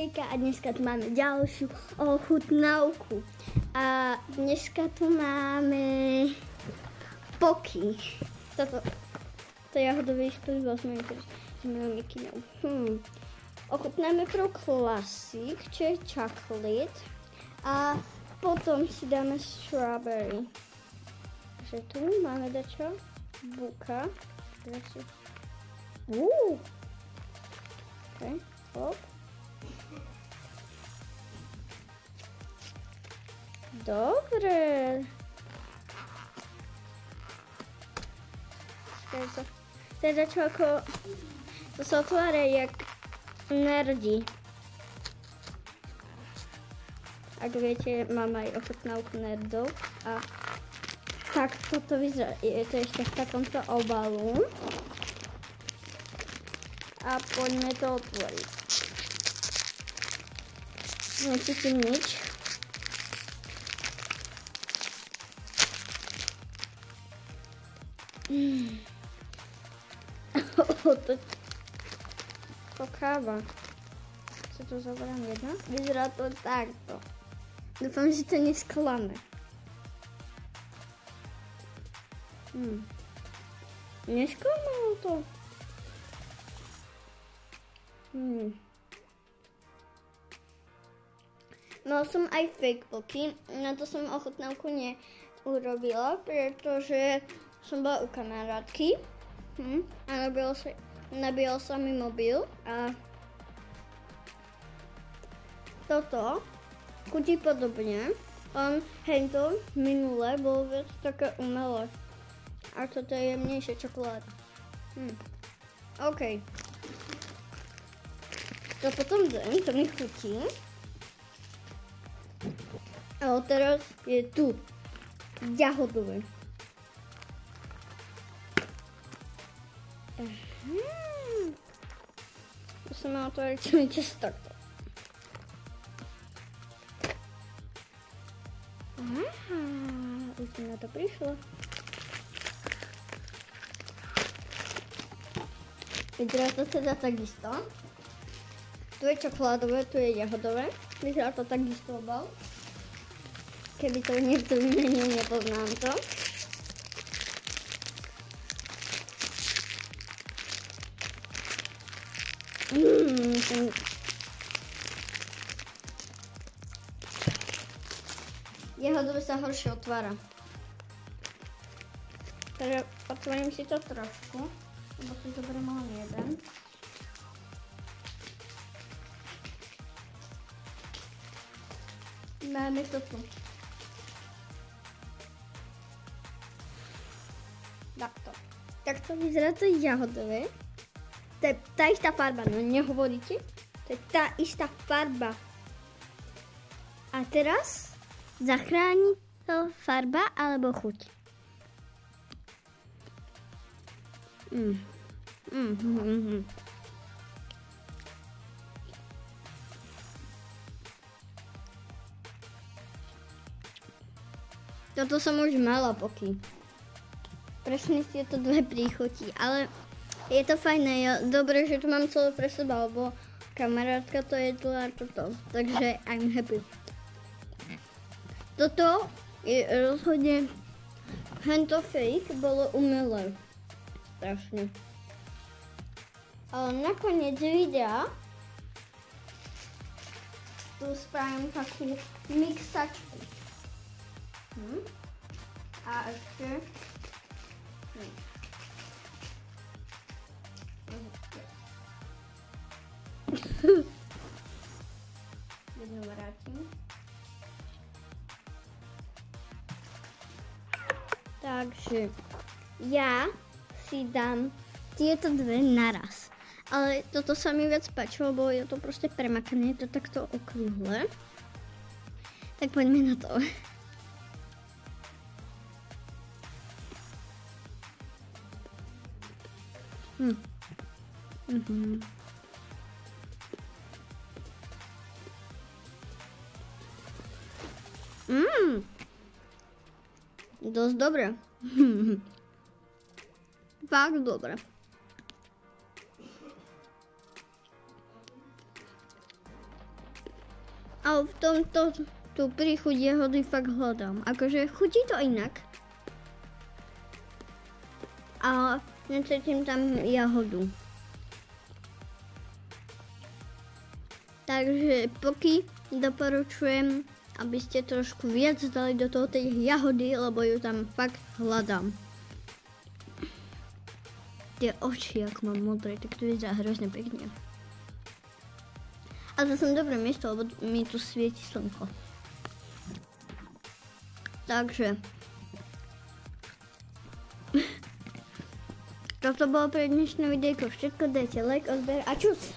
Erika a dneska tu máme ďalšiu ochutnávku. A dneska tu máme poky. To jahodové špelivo sme veľmi kynou. Ochutnáme pro klasik, čo je chocolate. A potom si dáme strawberry. Takže tu máme dačo. Buka. Okay, hop. Dobre. Teda čo ako... To sa otvára jak nerdi. Ak viete, mám aj ochutnávku nerdov. A tak toto vyzerá. Je to ešte v takomto obalu. A poďme to otvoriť. Necítim nič. To káva. Si to zoberám jedna? Vyzerá to takto. Dúfam, že to nesklame. Nesklamalo to. Mal som aj fake poky, na to som ochutnávku neurobila, pretože som bola u kamarátky a nabíjal sa mi mobil a toto chutí podobne, len hento minule bolo viac také umelé a toto je jemnejšie čokoláda. OK. To potom dám, to mi chutí. A teraz je tu jahodové. Musíme otvoriť celý čas takto. Už mi na to prišlo. Vyzerá to teda takisto. Tu je čokoládové, tu je jahodové. Vyzerá to takisto obal. Keby to niekto vymenil, nepoznám to. Jahodové sa horšie otvára. Takže otvorím si to trošku, lebo si zoberiem len jeden. Máme to tu. Takto vyzerá to jahodové. To je tá istá farba, no nehovoríte? To je tá istá farba. A teraz zachráni to farba alebo chuť. Toto som už mala poky. Presne tieto dve príchutí, ale je to fajné. Dobre, že tu mám celé pre seba, lebo kamarátka to jedla toto. Takže I'm happy. Toto je rozhodne hento fake bolo umelé. Strašne. Ale nakoniec videa tu spravím takú mixačku. A ešte jednu vrátim. Takže ja si dám tieto dve naraz. Ale toto sa mi viac páčilo, lebo je to proste premakané, je to takto okrúhle. Tak poďme na to. Dosť dobre. Fakt dobre. Ale v tomto tú príchuť jahody fakt hľadám. Akože chutí to inak. A necítim tam jahodu. Takže poky doporučujem, aby ste trošku viac dali do toho tej jahody, lebo ju tam fakt hľadám. Tie oči, ako mám modré, tak to vyzerá hrozne pekne. A to som dobré miesto, lebo mi tu svieti slnko. Takže toto bolo pre dnešné videjko všetko, dajte like, odber a čus!